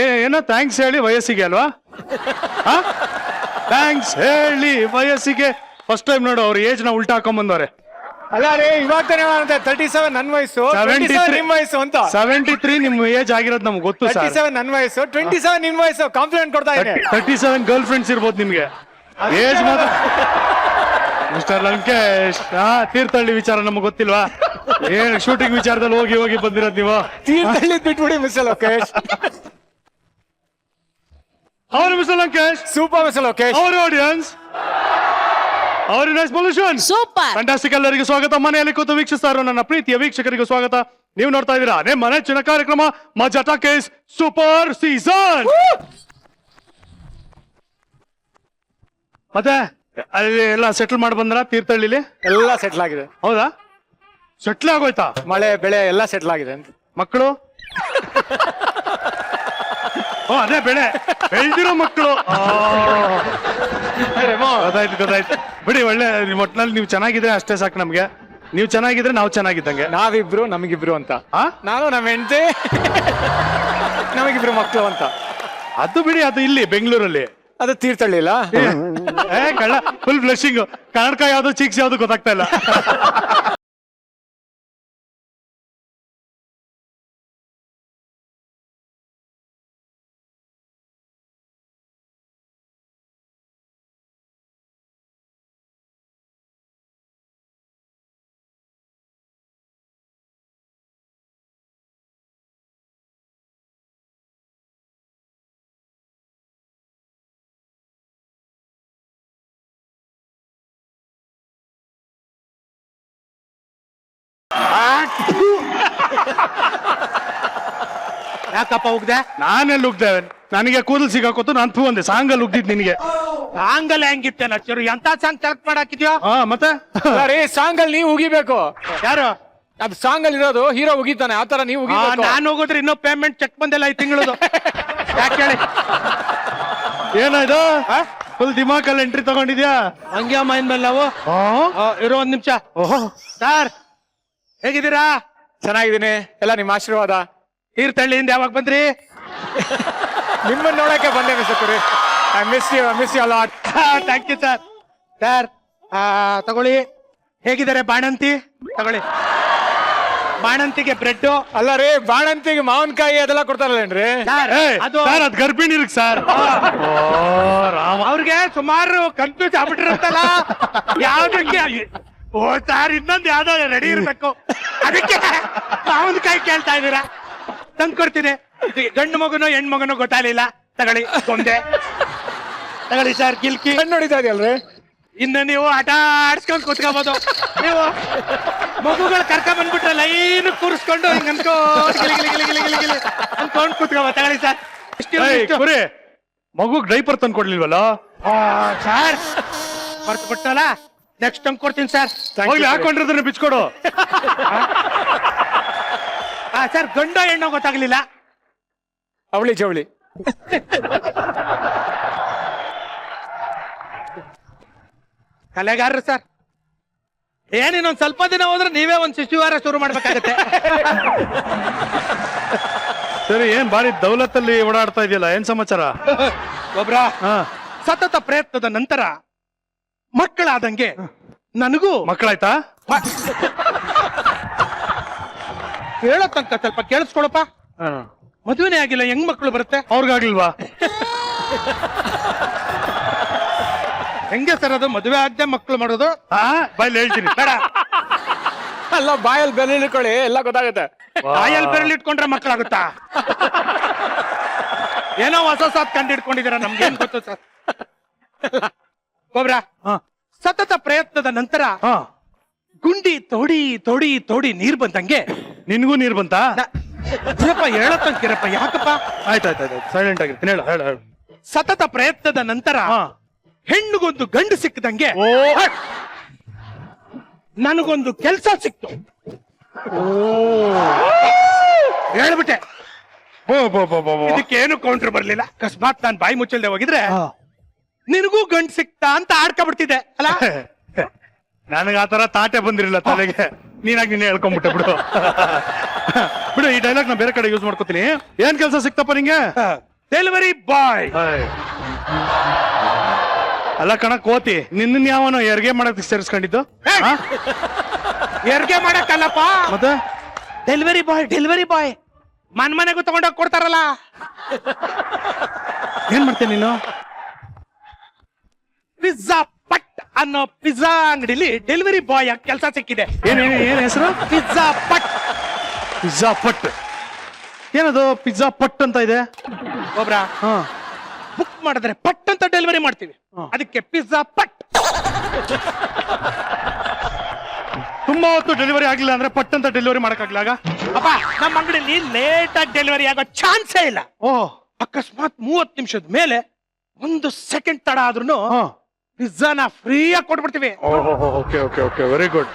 ಏನೋ ಥ್ಯಾಂಕ್ಸ್ ಹೇಳಿ ವಯಸ್ಸಿಗೆ ಅಲ್ವಾ? ಥ್ಯಾಂಕ್ಸ್ ಹೇಳಿ ವಯಸ್ಸಿಗೆ. ಫಸ್ಟ್ ಟೈಮ್ ನೋಡು ಅವ್ರ ಏಜ್ ನ ಉಲ್ಟಾ ಹಾಕೊಂಡ್ ಬಂದವ್ರೆ. ಅಲ್ಲ ರೀ ಇವಾಗ ತಾನೇ 37 ನನ್ನ ವಯಸ್ಸು, 73 ನಿಮ್ಮ ವಯಸ್ಸು ಅಂತ. 73 ನಿಮ್ ಏಜ್ ಆಗಿರೋದು ನಮ್ಗೆ ಗೊತ್ತು ಸರ್. 37 ನನ್ನ ವಯಸ್ಸು, 27 ನಿನ್ ವಯಸ್ಸು. ಕಾಂಪ್ಲಿಮೆಂಟ್ ಕೊಡ್ತಾ ಇದ್ದೀನಿ. 37 ಗರ್ಲ್ ಫ್ರೆಂಡ್ಸ್ ಇರ್ಬೋದು ನಿಮ್ಗೆ. ಏಜ್ ಮಾತ್ರ ಮಿಸ್ಟರ್ ಲಂಕೇಶ್. ತೀರ್ಥಹಳ್ಳಿ ವಿಚಾರ ನಮ್ಗೆ ಗೊತ್ತಿಲ್ವಾ? ಏನ್ ಶೂಟಿಂಗ್ ವಿಚಾರದಲ್ಲಿ ಹೋಗಿ ಹೋಗಿ ಬಂದಿರೋದು ನೀವು? ತೀರ್ಥಹಳ್ಳಿ ಬಿಟ್ಬಿಡಿ ಮಿಸ್ಟರ್ ಲೋಕೇಶ್. ಅವರು mister Lankesh super mister Lokesh. Our audience our nice pollution super fantastic. ಎಲ್ಲರಿಗೂ ಸ್ವಾಗತ. ಮನೆಯಲ್ಲಿ ಕೂತು ವೀಕ್ಷಿಸ್ತಾ ಇರೋ ನನ್ನ ಪ್ರೀತಿಯ ವೀಕ್ಷಕರಿಗೂ ಸ್ವಾಗತ. ನೀವು ನೋಡ್ತಾ ಇದ್ದೀರಾ ನಿಮ್ಮ ನೆಚ್ಚಿನ ಕಾರ್ಯಕ್ರಮ ಮಜಾ ಟಾಕೀಸ್ ಸೂಪರ್ ಸೀಸನ್. ಮತ್ತೆ ಅಲ್ಲಿ ಎಲ್ಲ ಸೆಟಲ್ ಮಾಡಿ ಬಂದ್ರ? ತೀರ್ಥಹಳ್ಳಿಲಿ ಎಲ್ಲ ಸೆಟ್ಲ್ ಆಗಿದೆ. ಹೌದಾ? ಸೆಟ್ಲ್ ಆಗೋಯ್ತಾ? ಮಳೆ ಬೆಳೆ ಎಲ್ಲ ಸೆಟ್ಲ್ ಆಗಿದೆ ಅಂತ. ಮಕ್ಕಳು? ಓ ಅದೇ ಬೆಳೆ ಬೆಳೆದಿರೋ ಮಕ್ಕಳು. ಗೊತ್ತಾಯ್ತು ಬಿಡಿ. ಒಳ್ಳೆ ಒಟ್ನಲ್ಲಿ ನೀವು ಚೆನ್ನಾಗಿದ್ರೆ ಅಷ್ಟೇ ಸಾಕು ನಮ್ಗೆ. ನೀವು ಚೆನ್ನಾಗಿದ್ರೆ ನಾವು ಚೆನ್ನಾಗಿದ್ದಂಗೆ. ನಾವಿಬ್ರು ನಮಗಿಬ್ರು ಅಂತ. ನಾನು ನಮ್ಮ ಹೆಂಡತಿ ನಮಗಿಬ್ರು ಮಕ್ಕಳು ಅಂತ. ಅದು ಬಿಡಿ, ಅದು ಇಲ್ಲಿ ಬೆಂಗಳೂರಲ್ಲಿ. ಅದು ತೀರ್ಥಹಳ್ಳಿ ಇಲ್ಲ. ಕಳ್ಳ ಫುಲ್ ಬ್ಲಶಿಂಗ್. ಕನ್ನಡಕ ಯಾವ್ದು ಚೀಕ್ಸ್ ಯಾವ್ದು ಗೊತ್ತಾಗ್ತಾ ಇಲ್ಲ. ಯಾಕಪ್ಪ ಉಗ್ದೆ? ನಾನೆಲ್ಲಿ ಉಗ್ದೆ? ನನಗೆ ಕೂದಲು ಸಿಗಾಕೋತು ನಾನು ಥೂ ಅಂದೆ. ಸಾಂಗಲ್ಲಿ ಉಗ್ದಿದ್ ನಿನಗೆ. ಸಾಂಗಲ್ ಹೆಂಗಿತ್ತೆ ನಚ್ಚರು? ಎಂತ ಸಾಂಗ್ ಸೆಲೆಕ್ಟ್ ಮಾಡಾಕಿದ್ಯೋ? ಮತ್ತೆ ರೀ ಸಾಂಗ್ ಅಲ್ಲಿ ನೀವು ಉಗಿಬೇಕು. ಯಾರು? ಅದು ಸಾಂಗ್ ಅಲ್ಲಿ ಇರೋದು ಹೀರೋ ಉಗಿತಾನೆ, ಆತರ ನೀವು ಉಗಿಬೇಕು. ನಾನು ಹೋಗಿದ್ರೆ ಇನ್ನೂ ಪೇಮೆಂಟ್ ಚೆಕ್ ಬಂದಿಲ್ಲ ಈ ತಿಂಗಳದು. ಯಾಕೆ ಹೇಳಿ? ಏನಾಯ್ತು? ಫುಲ್ ದಿಮಾಕಲ್ಲಿ ಎಂಟ್ರಿ ತಗೊಂಡಿದ್ಯಾ? ಹಂಗೆ ಮೈನ್ ಮೇಲೆ ನಾವು ಇರೋ ಒಂದ್ ನಿಮಿಷ. ಓಹೋ ಸರ್ ಹೇಗಿದ್ದೀರಾ? ಚೆನ್ನಾಗಿದ್ದೀನಿ. ಎಲ್ಲ ನಿಮ್ಮ ಆಶೀರ್ವಾದ. ತೀರ್ಥಹಳ್ಳಿಯಿಂದ ಯಾವಾಗ ಬಂದ್ರಿ? ನಿಮ್ಮನ್ನ ನೋಡಕ್ಕೆ ಬಂದೆ mister. I miss you a lot. Thank you sir. Sir ತಗೊಳ್ಳಿ. ಹೇಗಿದ್ದಾರೆ ಬಾಣಂತಿ? ತಗೊಳ್ಳಿ. ಬಾಣಂತಿಗೆ ಬ್ರೆಡ್. ಅಲ್ಲ ರೀ ಬಾಣಂತಿಗೆ ಮಾವಿನಕಾಯಿ ಅದೆಲ್ಲ ಕೊಡ್ತಾರಲ್ಲೇನ್ರಿ? ಅದು ಸರ್ ಅದು ಗರ್ಭಿಣಿ ಸರ್. ಅವ್ರಿಗೆ ಸುಮಾರು ಕನ್ಫ್ಯೂಸ್ ಆಗ್ಬಿಟ್ಟಿರುತ್ತಲ್ಲ ಯಾವ್ದಕ್ಕೆ. ಓ ಸರ್ ಇನ್ನೊಂದು ಯಾವ್ದೋ ರೆಡಿ ಇರ್ಬೇಕು, ಅದಕ್ಕೆ ಮಾವಿನಕಾಯಿ ಕೇಳ್ತಾ ಇದೀರಾ? ತಂದು ಕೊಡ್ತೀನಿ. ಗಂಡು ಮಗುನೋ ಹೆಣ್ಣು ಮಗುನೋ ಗೊತ್ತಾಗಲಿಲ್ಲ. ತಗೊಳ್ಳಿ ಗೊಂದೆ. ತಗೊಳ್ಳಿ ಸರ್ ಗಿಲ್ಕಿ. ಕಣ್ಣು ನೋಡಿತಾ ಇದೆಯಲ್ರಿ? ಇನ್ನು ನೀವು ಆಟ ಆಡ್ಸ್ಕೊಂಡ್ ಕೂತ್ಕೋಬಹುದು. ನೀವು ಮಗುಗಳು ಕರ್ಕೊಂಡ್ ಬಂದ್ಬಿಟ್ರೆ ಲೈನ್ ಕೂರಿಸ್ಕೊಂಡು ಹಿಂಗ್ ಅನ್ಕೊಂಡ್ ಕೂತ್ಕೋಬಹುದು. ತಗೊಳ್ಳಿ ಸರ್. ಕುರಿ ಮಗು ಡೈಪರ್ ತಂದು ಕೊಡ್ಲಿಲ್ವಲ್ಲ ಸರ್? ಬರ್ತು ಕೊಟ್ಟಲ್ಲ, ನೆಕ್ಸ್ಟ್ ಟೈಮ್ ಕೊಡ್ತೀನಿ ಸರ್. ಹೋಗ್ಲಿ ಹಾಕೊಂಡಿರೋದನ್ನ ಬಿಚ್ಕೊಡು. ಸರ್ ಗಂಡ ಹೆಣ್ಣು ಗೊತ್ತಾಗ್ಲಿಲ್ಲ. ಅವಳಿ ಜವಳಿ. ಕಲೆಗಾರರು ಸರ್. ಏನಿನ್ನೊಂದ್ ಸ್ವಲ್ಪ ದಿನ ಹೋದ್ರೆ ನೀವೇ ಒಂದ್ ಶಿಶುವಾರ ಶುರು ಮಾಡ್ಬೇಕಾಗತ್ತೆ. ಸರಿ, ಏನ್ ಬಾರಿ ದೌಲತ್ತಲ್ಲಿ ಓಡಾಡ್ತಾ ಇದೆಯಲ್ಲ, ಏನ್ ಸಮಾಚಾರ? ಒಬ್ರ ಸತತ ಪ್ರಯತ್ನದ ನಂತರ ಮಕ್ಕಳಾದಂಗೆ ನನಗೂ ಮಕ್ಕಳಾಯ್ತಾ? ಹೇಳೋ ತನಕ ಸ್ವಲ್ಪ ಕೇಳಿಸ್ಕೊಳಪ್ಪ. ಮದುವೆನೇ ಆಗಿಲ್ಲ, ಹೆಂಗ್ ಮಕ್ಕಳು ಬರುತ್ತೆ? ಅವ್ರಿಗಾಗ್ಲಿಲ್ವಾ? ಹೆಂಗೆ ಸರ್ ಅದು? ಮದುವೆ ಆಗದೆ ಮಕ್ಕಳು ಮಾಡೋದು? ಬಾಯಲ್ಲಿ ಹೇಳ್ತೀನಿ. ಬೇಡ, ಅಲ್ಲ ಬಾಯಲ್ಲಿ ಬೆಲೆ ಇಟ್ಕೊಳ್ಳಿ, ಎಲ್ಲ ಗೊತ್ತಾಗುತ್ತೆ. ಬಾಯಲ್ಲಿ ಬೆರಳು ಇಟ್ಕೊಂಡ್ರೆ ಮಕ್ಕಳಾಗುತ್ತಾ? ಏನೋ ಹೊಸ ಕಂಡು ಇಟ್ಕೊಂಡಿದ್ದೀರಾ, ನಮ್ಗೇನ್ ಗೊತ್ತು ಸರ್. ಗೊಬ್ರ ಸತತ ಪ್ರಯತ್ನದ ನಂತರ ಗುಂಡಿ ತೋಡಿ ತೋಡಿ ತೋಡಿ ನೀರ್ ಬಂದಂಗೆ ನಿನ್ಗೂ ನೀರ್ ಬಂತಾ? ಹೇಳತ್ತಂಕಿರಪ್ಪ. ಯಾಕಪ್ಪ? ಆಯ್ತಾಯ್ತಾಯ್ತು, ಸೈಲೆಂಟ್ ಆಗಿರ್ತೀನಿ. ಹೇಳು ಹೇಳು ಹೇಳು. ಸತತ ಪ್ರಯತ್ನದ ನಂತರ ಹೆಣ್ಣಿಗೊಂದು ಗಂಡು ಸಿಕ್ಕದಂಗೆ ನನಗೊಂದು ಕೆಲಸ ಸಿಕ್ತು. ಹೇಳ್ಬಿಟ್ಟೆ. ಇದಕ್ಕೇನು ಕೌಂಟರ್ ಬರ್ಲಿಲ್ಲ. ಅಕಸ್ಮಾತ್ ನಾನು ಬಾಯಿ ಮುಚ್ಚಲ್ದೆ ಹೋಗಿದ್ರೆ ನಿನಗೂ ಗಂಡು ಸಿಕ್ತಾ ಅಂತ ಆಡ್ಕೊಬಿಡ್ತಿದ್ದೆ ಅಲ್ಲ. ನನಗ ಆತರ ತಾಟೆ ಬಂದಿರಲಿಲ್ಲ ತಲೆಗೆ. ನೀನಾಗಿ ನೀನೇ ಹೇಳ್ಕೊಂಡ್ಬಿಟ್ಟೆ ಬಿಡು. ಬಿಡು, ಈ ಡೈಲಾಗ್ ನಾ ಬೇರೆ ಕಡೆ ಯೂಸ್ ಮಾಡ್ಕೋತೀನಿ. ಏನ್ ಕೆಲಸ ಸಿಕ್ತಪ್ಪ ನಿಂಗೆ? Delivery boy. ಅಲ್ಲ ಕಣ ಕೋತಿ, ನಿನ್ನ ಯಾವನೋ ಹೆರಿಗೆ ಮಾಡಕ್ ಸೇರಿಸ್ಕೊಂಡಿದ್ದು? ಹೆರಿಗೆ ಮಾಡಕ್ಕಲ್ಲಪ್ಪ, ಮತ್ತೆ ಡೆಲಿವರಿ ಬಾಯ್ ಮನೆಗೂ ತಗೊಂಡೋಗಿ ಕೊಡ್ತಾರಲ್ಲ. ಏನ್ ಮಾಡ್ತೇನೆ ನೀನು? ಪಿಜ್ಜಾ ಪಟ್ ಅನ್ನೋ ಪಿಜ್ಜಾ ಅಂಗಡಿಲಿ ಡೆಲಿವರಿ ಬಾಯ್ ಆಗಿ ಕೆಲಸ ಸಿಕ್ಕಿದೆ. ಏನ್ ಹೆಸರು? ಪಿಜ್ಜಾ ಪಟ್. ಪಿಜ್ಜಾ ಪಟ್ ಏನದು? ಪಿಜ್ಜಾ ಪಟ್ ಅಂತ ಇದೆ. ಒಬ್ರ ಬುಕ್ ಮಾಡಿದ್ರೆ ಪಟ್ ಅಂತ ಡೆಲಿವರಿ ಮಾಡ್ತೀವಿ, ಅದಕ್ಕೆ ಪಿಜ್ಜಾ ಪಟ್. ತುಂಬಾ ಹೊತ್ತು ಡೆಲಿವರಿ ಆಗ್ಲಿಲ್ಲ ಅಂದ್ರೆ ಪಟ್ ಅಂತ ಡೆಲಿವರಿ ಮಾಡಕ್ಕಾಗ್ಲ? ಅಪ್ಪ ನಮ್ಮ ಅಂಗಡಿಲಿ ಲೇಟ್ ಆಗಿ ಡೆಲಿವರಿ ಆಗೋ ಚಾನ್ಸೇ ಇಲ್ಲ. ಓಹ್, ಅಕಸ್ಮಾತ್ 30 ನಿಮಿಷದ ಮೇಲೆ 1 ಸೆಕೆಂಡ್ ತಡ ಆದ್ರೂ ಪಿಜ್ಜಾನ ಫ್ರೀ ಆಗಿ ಕೊಟ್ಬಿಡ್ತೀವಿ. Okay okay okay, very good.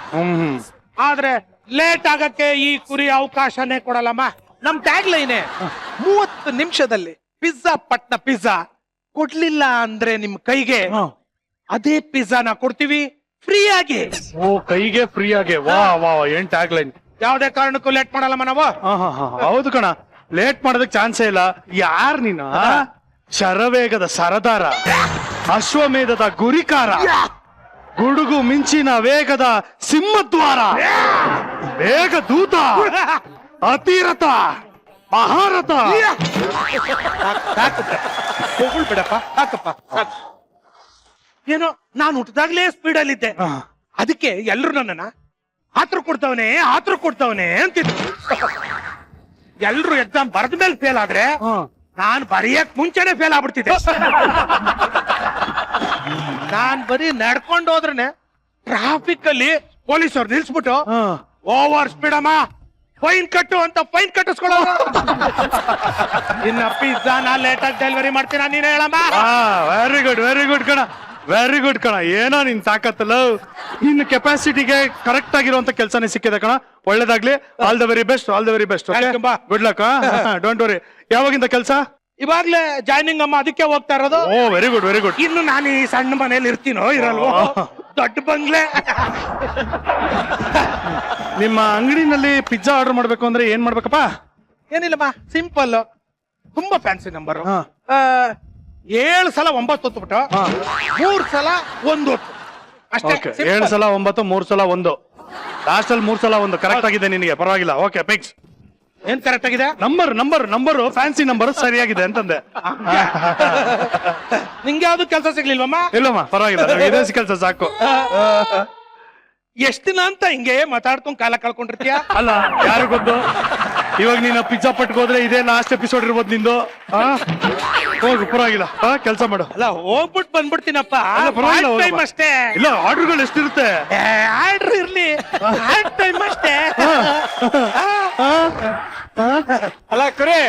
ಆದ್ರೆ ಲೇಟ್ ಆಗಕ್ಕೆ ಈ ಕುರಿ ಅವಕಾಶನೇ ಕೊಡಲ್ಲಮ್ಮ. ನಮ್ ಟ್ಯಾಗ್ ಲೈನ್ 30 ನಿಮಿಷದಲ್ಲಿ ಪಿಜ್ಜಾ ಪಟ್ನ ಪಿಜ್ಜಾ ಕೊಡ್ಲಿಲ್ಲ ಅಂದ್ರೆ ನಿಮ್ ಕೈಗೆ ಅದೇ ಪಿಜ್ಜಾನ ಕೊಡ್ತೀವಿ ಫ್ರೀ ಆಗಿ. ಓ, ಕೈಗೆ ಫ್ರೀ ಆಗಿ. ವಾ ವಾ, ಏನ್ ಟ್ಯಾಗ್ ಲೈನ್. ಯಾವ್ದೇ ಕಾರಣಕ್ಕೂ ಲೇಟ್ ಮಾಡಲ್ಲಮ್ಮ ನಾವು. ಹೌದು ಕಣ, ಲೇಟ್ ಮಾಡೋದಕ್ ಚಾನ್ಸೇ ಇಲ್ಲ. ಯಾರ್ ನೀನು? ಶರವೇಗದ ಸರದಾರ, ಅಶ್ವಮೇಧದ ಗುರಿಕಾರ, ಗುಡುಗು ಮಿಂಚಿನ ವೇಗದ ಸಿಂಹದ್ವಾರ, ವೇಗ ದೂತ, ಅತಿರಥ, ಮಹಾರಥ. ಬಿಡಪ್ಪ, ಸಾಕಪ್ಪ. ಏನೋ ನಾನು ಹುಟ್ಟಿದಾಗ್ಲೇ ಸ್ಪೀಡ್ ಅಲ್ಲಿದ್ದೆ, ಅದಕ್ಕೆ ಎಲ್ರು ನನ್ನನ್ನ ಆತ್ರ ಕೊಡ್ತವನೆ ಅಂತಿದ್ರು. ಎಲ್ರು ಎಕ್ಸಾಮ್ ಬರೆದ ಮೇಲೆ ಫೇಲ್ ಆದ್ರೆ ನಾನ್ ಬರೆಯಕ್ ಮುಂಚೆನೆ ಫೇಲ್ ಆಗ್ಬಿಡ್ತಿದ್ದೆ. ನಾನ್ ಬರೀ ನಡ್ಕೊಂಡು ಹೋದ್ರೇನೆ ಟ್ರಾಫಿಕ್ ಅಲ್ಲಿ ಪೊಲೀಸರು ನಿಲ್ಸ್ಬಿಟ್ಟು ಓವರ್ ಸ್ಪೀಡ್ ಅಮ್ಮ ಫೈನ್ ಕಟ್ಟು ಅಂತ ಫೈನ್ ಕಟ್ಟಿಸ್ಕೊಳ್ಳೋದು. ಇನ್ನ ಪಿಜ್ಜಾ ನಾ ಲೇಟ್ ಆಗಿ ಡೆಲಿವರಿ ಮಾಡ್ತೀನ, ನೀನ್ ಹೇಳಮ್ಮ. ವೆರಿ ಗುಡ್, ವೆರಿ ಗುಡ್ ಕಣ, ವೆರಿ ಗುಡ್ ಕಣ. ಏನೋ ನಿನ್ ತಾಕತ್ತಲ್ಲ, ನಿನ್ನ ಕೆಪಾಸಿಟಿಗೆ ಕರೆಕ್ಟ್ ಆಗಿರುವಂತ ಕೆಲಸನೇ ಸಿಕ್ಕಿದೆ ಕಣ. ಒಳ್ಳೇದಾಗ್ಲಿ. All the very best, all the very best. Good luck. Don't worry. ಯಾವಾಗಿಂದ ಕೆಲಸ? ಇವಾಗ್ಲೇ ಜಾಯ್ನಿಂಗ್ ಅಮ್ಮ, ಅದಕ್ಕೆ ಹೋಗ್ತಾ ಇರೋದು. ಓ, ವೆರಿ ಗುಡ್, ವೆರಿ ಗುಡ್. ಇನ್ನು ನಾನು ಈ ಸಣ್ಣ ಮನೇಲಿ ಇರ್ತೀನೋ ಇರಲ್ವೋ, ದೊಡ್ಡ ಬಂಗ್ಲೆ. ನಿಮ್ಮ ಅಂಗಡಿನಲ್ಲಿ ಪಿಜ್ಜಾ ಆರ್ಡರ್ ಮಾಡ್ಬೇಕು ಅಂದ್ರೆ ಏನ್ ಮಾಡ್ಬೇಕಪ್ಪ? ಏನಿಲ್ಲಮ್ಮ, ಸಿಂಪಲ್, ತುಂಬಾ ಫ್ಯಾನ್ಸಿ ನಂಬರ್. 7 ಸಲ 9 ಹೊತ್ಬಿಟ್ಟು 3 ಸಲ 1 ಹೊತ್ತು ಅಷ್ಟೇ. 7 ಸಲ 9, 3 ಸಲ 1. ಲಾಸ್ಟ್ ಅಲ್ಲಿ 3 ಸಲ 1 ಕರೆಕ್ಟ್ ಆಗಿದೆ ನಿನಗೆ, ಪರವಾಗಿಲ್ಲ. Okay, fix. ಏನ್ ಕರೆಕ್ಟ್ ಆಗಿದೆ? ನಂಬರ್ ಫ್ಯಾನ್ಸಿ ನಂಬರ್ ಸರಿಯಾಗಿದೆ ಅಂತಂದೆ. ನಿಂಗೆ ಯಾವ್ದು ಕೆಲಸ ಸಿಗ್ಲಿಲ್ವಮ್ಮ? ಇಲ್ಲಮ್ಮ, ಪರವಾಗಿಲ್ಲ, ವಿದೇಶಿ ಕೆಲಸ ಸಾಕು. ಎಷ್ಟ್ ದಿನ ಅಂತ ಹಿಂಗೆ ಮಾತಾಡ್ಕೊಂಡು ಕಾಲ ಕಳ್ಕೊಂಡಿರ್ತೀಯ? ಅಲ್ಲ, ಯಾರು ಗೊತ್ತು, ಇವಾಗ ನೀನು ಪಿಜ್ಜಾ ಪಟ್ಕೋದ್ರೆ ಇದೇ ಲಾಸ್ಟ್ ಎಪಿಸೋಡ್ ಇರ್ಬೋದು ನಿಂದು. ಹೋಗು, ಪರವಾಗಿಲ್ಲ, ಕೆಲಸ ಮಾಡು. ಅಲ್ಲ, ಹೋಗ್ಬಿಟ್ಟು ಬಂದ್ಬಿಡ್ತೀನಪ್ಪ, ಟೈಮ್ ಅಷ್ಟೇ. ಇಲ್ಲ, ಆರ್ಡರ್ಗಳು ಎಷ್ಟಿರುತ್ತೆ? ಆರ್ಡರ್ ಇರ್ಲಿ, ಟೈಮ್ ಅಷ್ಟೇ. ಅಲ್ಲ ಕುರಿ,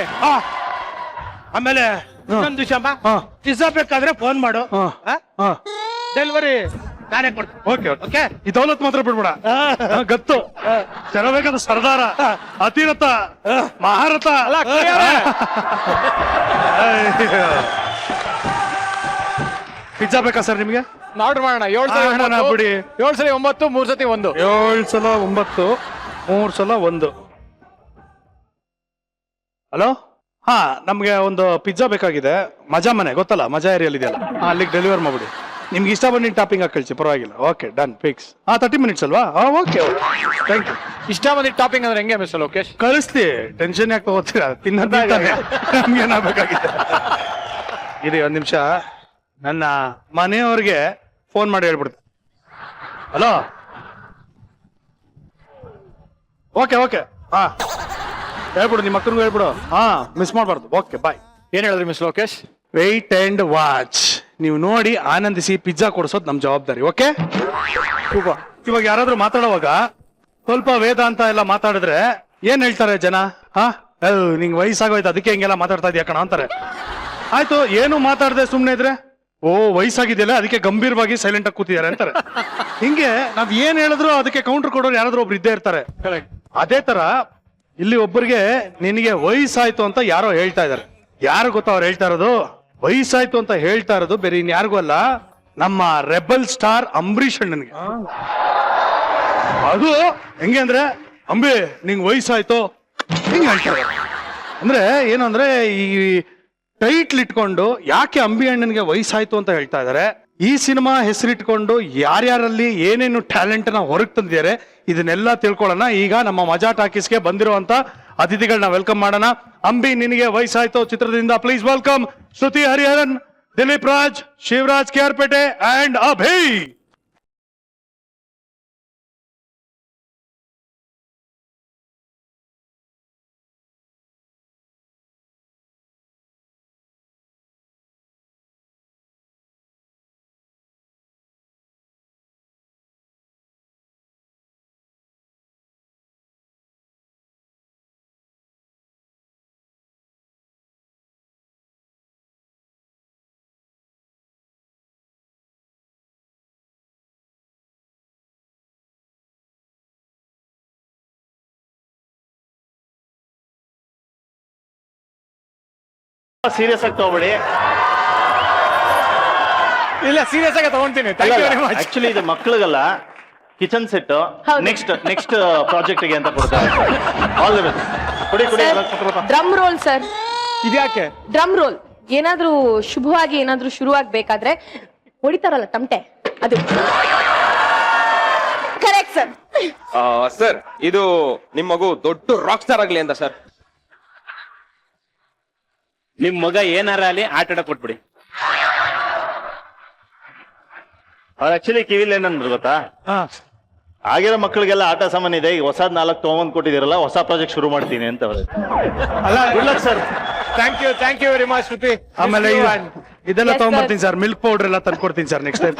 ಆಮೇಲೆ ಇನ್ನೊಂದು ವಿಷಯಮ್ಮ, ಪಿಜ್ಜಾ ಬೇಕಾದ್ರೆ ಫೋನ್ ಮಾಡು, ಡೆಲಿವರಿ ನಾನೇ ಕೊಡ್ತೀನಿ. ಓಕೆ ಓಕೆ, ಈ ದೌಲತ್ ಮಾತ್ರ ಬಿಡ್ಬೇಡ. ಗತ್ತು, ಶರವೇಗದ ಸರ್ದಾರ, ಅತಿರಥ, ಮಹಾರಥ. ಪಿಜ್ಜಾ ಬೇಕಾ ಸರ್ ನಿಮ್ಗೆ? ಆರ್ಡರ್ ಮಾಡೋಣ. 7 ಸಲ 9 ಬಿಡಿ. 7 ಸಲ 9, 3 ಸತಿ 1. 7 ಸಲ 9, 3 ಸಲ 1. ಹಲೋ, ಹಾ, ನಮ್ಗೆ ಒಂದು ಪಿಜ್ಜಾ ಬೇಕಾಗಿದೆ. ಮಜಾ ಮನೆ ಗೊತ್ತಲ್ಲ, ಮಜಾ ಏರಿಯಲ್ಲಿ ಇದೆಯಲ್ಲ, ಅಲ್ಲಿಗೆ ಡೆಲಿವರ್ ಮಾಡ್ಬಿಡಿ. ನಿಮ್ಗೆ ಇಷ್ಟ ಬಂದಿದ್ದ ಟಾಪಿಂಗ್ ಹಾಕಿ ಕಳಿಸಿ, ಪರವಾಗಿಲ್ಲ. Okay, done, fix. 30 ಮಿನಿಟ್ಸ್ ಅಲ್ವಾ? Okay, thank you. ಇಷ್ಟ ಬಂದಿದ್ದ ಟಾಪಿಂಗ್ ಅಂದ್ರೆ ಹೆಂಗೆ ಮಿಸ್ ಲೋಕೇಶ್? ಕಳಿಸ್ತಿ, ಟೆನ್ಷನ್ ಯಾಕೆ ತಗೋತೀರಾ? ತಿನ್ನೋದಾಗಿದೆ, ನಮ್ಗೆ ಏನಾಗಬೇಕಾಗಿದೆ. ಇರಿ ಒಂದ್ ನಿಮಿಷ, ನನ್ನ ಮನೆಯವ್ರಿಗೆ ಫೋನ್ ಮಾಡಿ ಹೇಳ್ಬಿಡ್ತೀನಿ. ಹಲೋ, ಓಕೆ ಓಕೆ, ಹಾ ಹೇಳ್ಬಿಡು, ನಿಮ್ಮ ಅಕ್ಕನಿಗೂ ಹೇಳ್ಬಿಡು. ಹಾ, ಮಿಸ್ ಮಾಡ್ಬಾರ್ದು. Okay, bye. ಏನ್ ಹೇಳಿದ್ರಿ miss Lokesh? Wait and watch. ನೀವು ನೋಡಿ ಆನಂದಿಸಿ ಪಿಜ್ಜಾ ಕೊಡಿಸೋದು ನಮ್ ಜವಾಬ್ದಾರಿ. ಓಕೆ, ಇವಾಗ ಯಾರಾದ್ರೂ ಮಾತಾಡುವಾಗ ಸ್ವಲ್ಪ ವೇದಾಂತ ಎಲ್ಲ ಮಾತಾಡಿದ್ರೆ ಏನ್ ಹೇಳ್ತಾರೆ ಜನ? ನಿಂಗೆ ವಯಸ್ಸಾಗೋಯ್ತು, ಅದಕ್ಕೆ ಹಿಂಗೆಲ್ಲ ಮಾತಾಡ್ತಾ ಇದೀಯ ಕಣ ಅಂತಾರೆ. ಆಯ್ತು, ಏನು ಮಾತಾಡದೆ ಸುಮ್ನೆ ಇದ್ರೆ, ಓ ವಯಸ್ಸಾಗಿದೆಯಲ್ಲ ಅದಕ್ಕೆ ಗಂಭೀರವಾಗಿ ಸೈಲೆಂಟ್ ಆಗಿ ಕೂತಿದ್ದಾರೆ ಅಂತಾರೆ. ಹಿಂಗೆ ನಾವ್ ಏನ್ ಹೇಳಿದ್ರು ಅದಕ್ಕೆ ಕೌಂಟರ್ ಕೊಡೋರು ಯಾರಾದ್ರೂ ಒಬ್ರು ಇದ್ದೇ ಇರ್ತಾರೆ. ಅದೇ ತರ ಇಲ್ಲಿ ಒಬ್ಬರಿಗೆ ನಿನಗೆ ವಯಸ್ಸಾಯ್ತು ಅಂತ ಯಾರೋ ಹೇಳ್ತಾ ಇದಾರೆ. ಯಾರು ಗೊತ್ತಾ ಅವ್ರು ಹೇಳ್ತಾ ಇರೋದು? ವಯಸ್ಸಾಯ್ತು ಅಂತ ಹೇಳ್ತಾ ಇರೋದು ಬೇರೆ ಇನ್ಯಾರಿಗೂ ಅಲ್ಲ, ನಮ್ಮ ರೆಬಲ್ ಸ್ಟಾರ್ ಅಂಬರೀಷ್ ಅಣ್ಣನಿಗೆ. ಅದು ಹೆಂಗೆ ಅಂದ್ರೆ, ಅಂಬಿ ನಿಂಗ್ ವಯಸ್ಸಾಯ್ತು, ಹಿಂಗ್ ಹೇಳ್ತಾರೆ. ಅಂದ್ರೆ ಏನು ಅಂದ್ರೆ ಈ ಟೈಟ್ಲ್ ಇಟ್ಕೊಂಡು ಯಾಕೆ ಅಂಬಿ ಅಣ್ಣನಿಗೆ ವಯಸ್ಸಾಯ್ತು ಅಂತ ಹೇಳ್ತಾ ಇದಾರೆ. ಈ ಸಿನಿಮಾ ಹೆಸರಿಟ್ಕೊಂಡು ಯಾರ್ಯಾರಲ್ಲಿ ಏನೇನು ಟ್ಯಾಲೆಂಟ್ ನ ಹೊರಗೆ ತಂದಿದ್ದಾರೆ ಇದನ್ನೆಲ್ಲ ತಿಳ್ಕೊಳ್ಳೋಣ. ಈಗ ನಮ್ಮ ಮಜಾ ಟಾಕೀಸ್ಗೆ ಬಂದಿರುವಂತ ಅತಿಥಿಗಳನ್ನ ವೆಲ್ಕಮ್ ಮಾಡೋಣ. ಅಂಬಿ ನಿನಗೆ ವಯಸ್ಸಾಯ್ತು ಚಿತ್ರದಿಂದ please welcome Shruti Hariharan, Dileep Raj, Shivaraj KR Pete and Abhi. Serious ಆಗಿ ತಗೋಬೇಡಿ. ಇಲ್ಲ ಸೀರಿಯಸ್ ಆಗಿ ತಗೊಂತೀನಿ. Thank you very much. Actually ಇದು ಮಕ್ಕಳಿಗಲ್ಲ, ಕಿಚನ್ ಸೆಟ್ ಹೌದು. ನೆಕ್ಸ್ಟ್ ಪ್ರಾಜೆಕ್ಟ್ ಗೆ ಅಂತ ಕೊಡ್ತಾರೆ. All the best. ಕೊಡಿ ಕೊಡಿ. ಡ್ರಮ್ ರೋಲ್ ಸರ್, ಇದ್ಯಾಕೆ? Drum roll. ಏನಾದ್ರೂ ಶುಭವಾಗಿ ಏನಾದ್ರೂ ಶುರುವಾಗ್ಬೇಕಾದ್ರೆ ಹೊಡಿತಾರಲ್ಲ ತಮಟೆ, ಅದು ಕರೆಕ್ಟ್ ಸರ್. ಸರ್ ಇದು ನಿಮ್ ಮಗು ದೊಡ್ಡ ರಾಕ್ ಸ್ಟಾರ್ ಆಗ್ಲಿ ಅಂತ ಸರ್. ನಿಮ್ ಮಗ ಏನಾರ ಅಲ್ಲಿ ಆಟ ಆಡಕ್ ಕೊಟ್ಬಿಡಿ. ಅವ್ರು ಆಕ್ಚುಲಿ ಕಿವಿಲ್ ಏನಂದ್ರು ಗೊತ್ತಾ, ಆಗಿರೋ ಮಕ್ಕಳಿಗೆಲ್ಲ ಆಟ ಸಾಮಾನ್ ಇದೆ, ಈಗ ಹೊಸದ್ 4 ತಗೊಂಡ್ ಕೊಟ್ಟಿದಿರಲ್ಲ, ಹೊಸ ಪ್ರಾಜೆಕ್ಟ್ ಶುರು ಮಾಡ್ತೀನಿ ಅಂತ ಅವ್ರು. ಅಲ್ಲ good luck sir. Thank you very much Shruti. ಆಮೇಲೆ ಇದೆಲ್ಲ Yes, sir. ತಗೊಂಡ್ಬರ್ತೀನಿ ಸರ್, ಮಿಲ್ಕ್ ಪೌಡರ್ ಎಲ್ಲ ತಂದ್ಕೊಡ್ತೀನಿ ಸರ್ ನೆಕ್ಸ್ಟ್ ಟೈಮ್.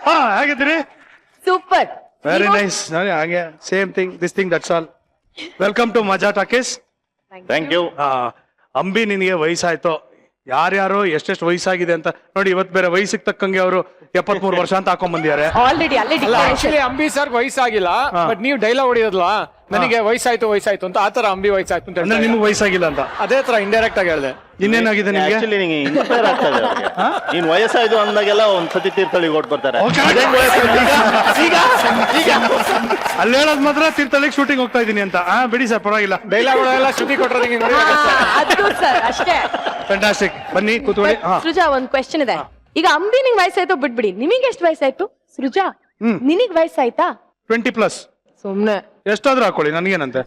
ಹಾ ಹೇಗಿದ್ದೀರಿ? ಸೂಪರ್. Very nice. ಹಾಗೆ same thing this thing that's all. Welcome to Majaa Talkies. Thank you. Ambi ನಿನಗೆ ವಯಸ್ಸಾಯ್ತು, ಯಾರ್ಯಾರು ಎಷ್ಟೆಷ್ಟು ವಯಸ್ಸಾಗಿದೆ ಅಂತ ನೋಡಿ. ಇವತ್ತು ಬೇರೆ ವಯಸ್ಸಿಗೆ ತಕ್ಕಂಗೆ ಅವರು 73 ವರ್ಷ ಅಂತ ಹಾಕೊಂಡ್ ಬಂದಿದ್ದಾರೆ. ಆಲ್ರೆಡಿ ಅಲ್ಲೇ ಅಲ್ಲ ಡಿಕ್ಲರೇಷನ್. ಆಕ್ಚುಲಿ ಅಂಬಿ ಸರ್ ವಯಸ್ಸಾಗಿಲ್ಲ, ಬಟ್ ನೀವು ಡೈಲಾಗ್ ಹೊಡಿಯೋದ್ಲ ನನಗೆ ವಯಸ್ಸಾಯ್ತು ಅಂತ ಆತರ ಅಂಬಿ ವಯಸ್ಸಾಯ್ತು ಅಂತ ಅಂದ್ರೆ ಹೇಳ್ತಾರೆ. ನಿಮ್ಗೆ ವಯಸ್ಸಾಗಿಲ್ಲ ಅಂತ. ಅದೇ ತರ ಇಂಡೈರೆಕ್ಟ್ ಆಗಿ ಹೇಳ್ದೆ. ಇನ್ನೇನಾಗಿದೆ ನಿಮ್ಗೆ? ಆಕ್ಚುಲಿ ನಿಂಗೆ ಇನ್ಸ್ಪೈರ್ ಆಗ್ತಾ ಇದೆ ಅವ್ರಿಗೆ. ನೀನ್ ವಯಸ್ಸಾಯ್ತು ಅಂದಾಗೆಲ್ಲ ಒಂದ್ಸತಿ ತೀರ್ಥಳಿಗೆ ಓಟ್ ಬರ್ತಾರೆ. ಅಲ್ಲಿ ಹೇಳೋದ್ ಮಾತ್ರ ತೀರ್ಥಹಳ್ಳಿಗೆ ಶೂಟಿಂಗ್ ಹೋಗ್ತಾ ಇದೀನಿ ಅಂತ. ಬಿಡಿ ಸರ್, ಪರವಾಗಿಲ್ಲ. ಡೈಲಾಗ್ಗಳೆಲ್ಲ ಶ್ರುತಿ ಕೊಟ್ಟರೆ ಅದು ಸರ್ ಅಷ್ಟೇ. ಫ್ಯಾಂಟಾಸ್ಟಿಕ್. ಬನ್ನಿ ಕೂತ್ಕೊಳ್ಳಿ. ಹಾ ಸೃಜಾ, ಒಂದ್ ಕ್ವೆಶ್ಚನ್ ಇದೆ. ಈಗ ಅಂಬಿ ನಿಂಗ್ ವಯಸ್ಸಾಯ್ತು ಬಿಟ್ಬಿಡಿ, ನಿಮಗೆ ಎಷ್ಟು ವಯಸ್ಸಾಯ್ತು? ಸೃಜಾ ನಿನಗ್ ವಯಸ್ಸಾಯ್ತಾ? 20+ ಸುಮ್ನೆ ಎಷ್ಟಾದ್ರೂ ಹಾಕೊಳ್ಳಿ, ನನ್ಗೇನಂತೆ.